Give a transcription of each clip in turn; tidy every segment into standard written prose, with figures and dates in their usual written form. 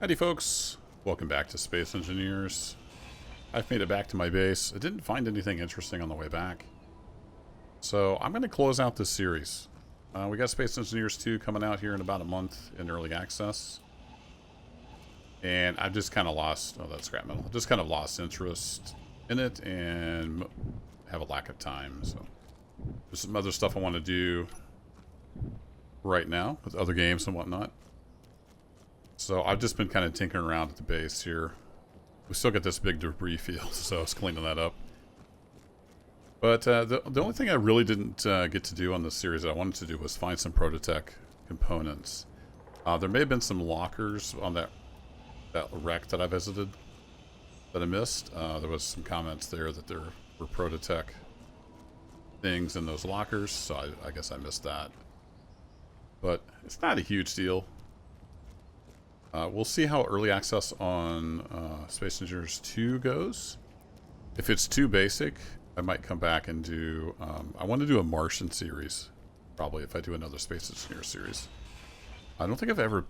Howdy folks, welcome back to Space Engineers. I've made it back to my base. I didn't find anything interesting on the way back, so I'm going to close out this series. We got Space Engineers 2 coming out here in about a month in early access, and I've just kind of lost, oh that's scrap metal, just kind of lost interest in it and have a lack of time, so there's some other stuff I want to do right now with other games and whatnot. So I've just been kind of tinkering around at the base here. We still got this big debris field, so I was cleaning that up. But the only thing I really didn't get to do on this series that I wanted to do was find some Prototech components. There may have been some lockers on that wreck that I visited that I missed. There was some comments there that there were Prototech things in those lockers, so I guess I missed that. But it's not a huge deal. We'll see how early access on Space Engineers 2 goes. If it's too basic, I might come back and do... I want to do a Martian series, probably, if I do another Space Engineer series. I don't think I've ever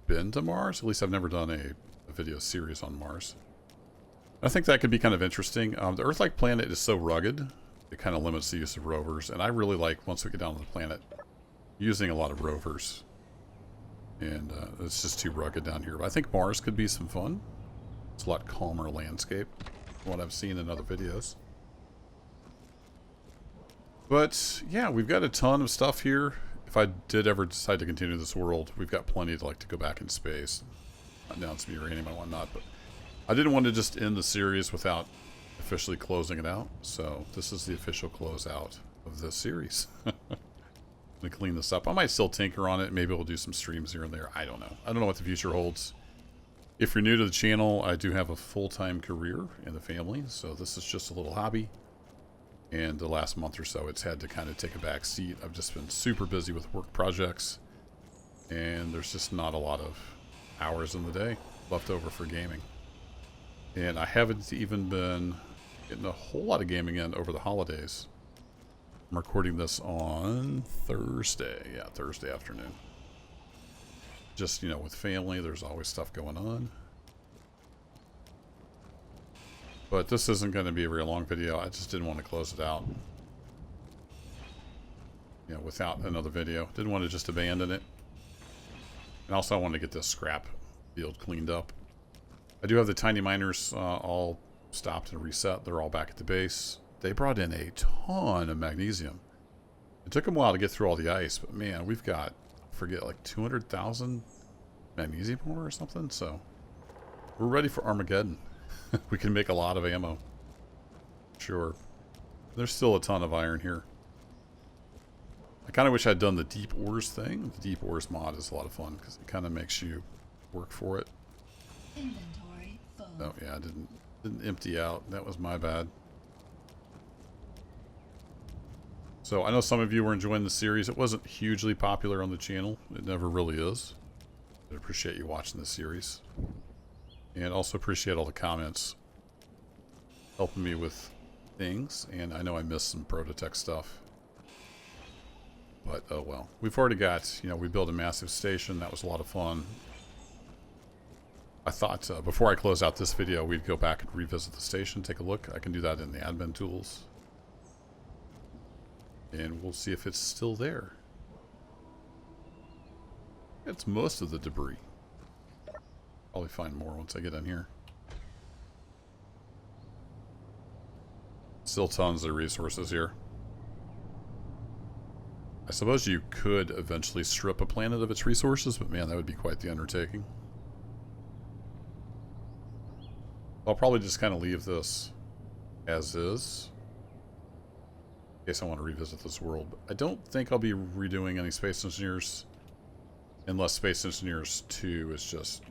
been to Mars. At least I've never done a video series on Mars. I think that could be kind of interesting. The Earth-like planet is so rugged, it kind of limits the use of rovers. And I really like, once we get down to the planet, using a lot of rovers. And it's just too rugged down here. But I think Mars could be some fun. It's a lot calmer landscape from what I've seen in other videos. But yeah, we've got a ton of stuff here. If I did ever decide to continue this world, we've got plenty to go back in space. Hunt down some uranium and whatnot. But I didn't want to just end the series without officially closing it out. So this is the official closeout of this series. To clean this up. I might still tinker on it. Maybe we'll do some streams here and there. I don't know. I don't know what the future holds. If you're new to the channel, I do have a full-time career in the family, so this is just a little hobby. And the last month or so, it's had to kind of take a back seat. I've just been super busy with work projects, and there's just not a lot of hours in the day left over for gaming. And I haven't even been getting a whole lot of gaming in over the holidays. I'm recording this on Thursday. Yeah, Thursday afternoon. Just, with family, there's always stuff going on. But this isn't going to be a very long video. I just didn't want to close it out, without another video. Didn't want to just abandon it. And also I wanted to get this scrap field cleaned up. I do have the tiny miners all stopped and reset. They're all back at the base. They brought in a ton of magnesium. It took them a while to get through all the ice, but man, we've got, I forget, like 200,000 magnesium ore or something, so we're ready for Armageddon. We can make a lot of ammo. Sure. There's still a ton of iron here. I kind of wish I'd done the deep ores thing. The deep ores mod is a lot of fun because it kind of makes you work for it. Inventory full. Oh yeah, I didn't empty out. That was my bad. So I know some of you were enjoying the series. It wasn't hugely popular on the channel. It never really is. I appreciate you watching this series. And also appreciate all the comments helping me with things. And I know I missed some Prototech stuff. But oh well. We've already got, we built a massive station. That was a lot of fun. I thought before I close out this video, we'd go back and revisit the station, take a look. I can do that in the admin tools. And we'll see if it's still there. It's most of the debris. Probably find more once I get in here. Still tons of resources here. I suppose you could eventually strip a planet of its resources, but man, that would be quite the undertaking. I'll probably just kind of leave this as is. In case I want to revisit this world. But I don't think I'll be redoing any Space Engineers unless Space Engineers 2 is just,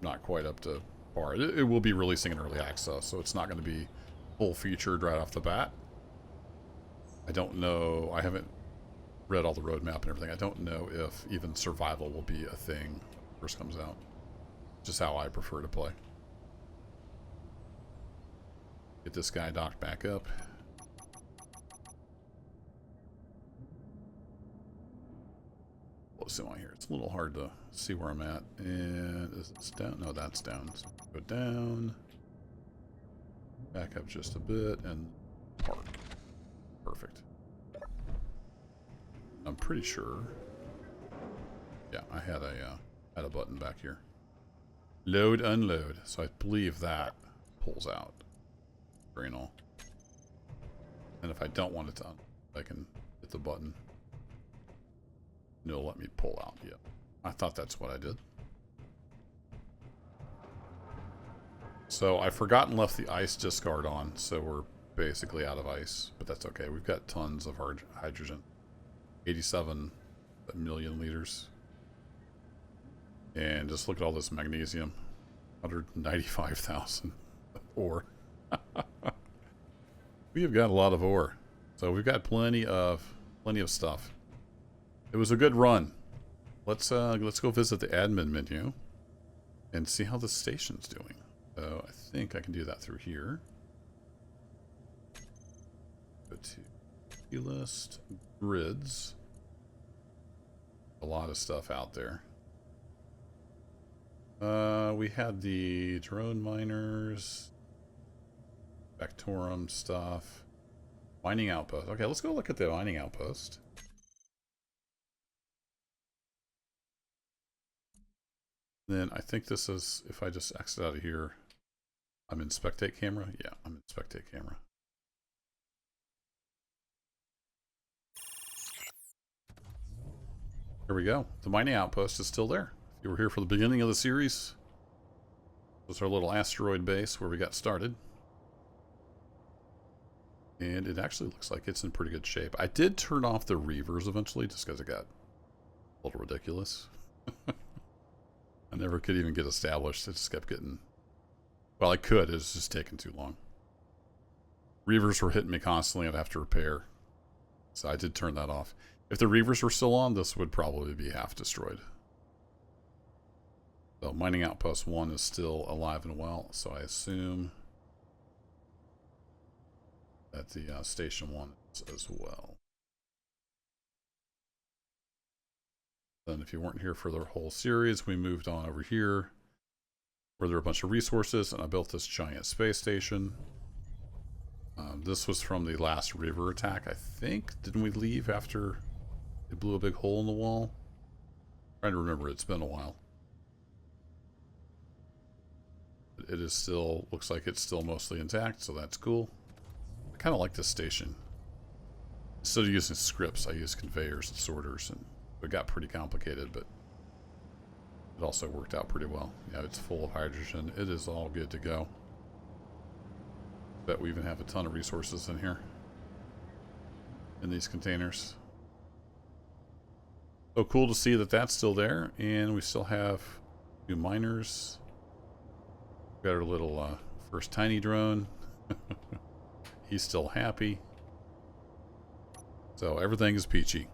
not quite up to par. It will be releasing in early access, so it's not going to be full featured right off the bat. I don't know. I haven't read all the roadmap and everything. I don't know if even survival will be a thing when it first comes out. Just how I prefer to play. Get this guy docked back up. close am I here? It's a little hard to see where I'm at. And is it down? No, that's down. So go down. Back up just a bit and park. Perfect. I'm pretty sure. Yeah, I had a button back here. Load, unload. So I believe that pulls out. Very all. And if I don't want it to, I can hit the button. And it'll let me pull out. Yeah. I thought that's what I did. So I've forgotten left the ice discard on, so we're basically out of ice. But that's okay. We've got tons of hydrogen. 87 million liters. And just look at all this magnesium. 195,000 ore. We have got a lot of ore. So we've got plenty of stuff. It was a good run. Let's go visit the admin menu and see how the station's doing. So I think I can do that through here. Go to list, grids. A lot of stuff out there. We had the drone miners, Vectorum stuff, mining outpost. Okay, let's go look at the mining outpost. Then I think this is, if I just exit out of here, I'm in spectate camera. Yeah, I'm in spectate camera. Here we go. The mining outpost is still there. If you were here for the beginning of the series, this was our little asteroid base where we got started. And it actually looks like it's in pretty good shape. I did turn off the reavers eventually just because it got a little ridiculous. I never could even get established. It just kept getting... Well, I could. It was just taking too long. Reavers were hitting me constantly. I'd have to repair. So I did turn that off. If the reavers were still on, this would probably be half destroyed. So mining outpost 1 is still alive and well. So I assume that the station 1 is as well. Then if you weren't here for the whole series, we moved on over here where there are a bunch of resources, and I built this giant space station. This was from the last river attack, I think. Didn't we leave after it blew a big hole in the wall? I'm trying to remember. It's been a while. It is still, looks like it's still mostly intact, so that's cool. I kind of like this station. Instead of using scripts, I use conveyors and sorters, and it got pretty complicated, but it also worked out pretty well. Yeah, it's full of hydrogen. It is all good to go. Bet we even have a ton of resources in here. In these containers. So cool to see that that's still there. And we still have 2 miners. Got our little first tiny drone. He's still happy. So everything is peachy.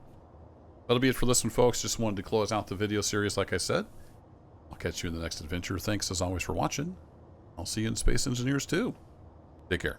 That'll be it for this one, folks. Just wanted to close out the video series like I said. I'll catch you in the next adventure. Thanks as always for watching. I'll see you in Space Engineers 2. Take care.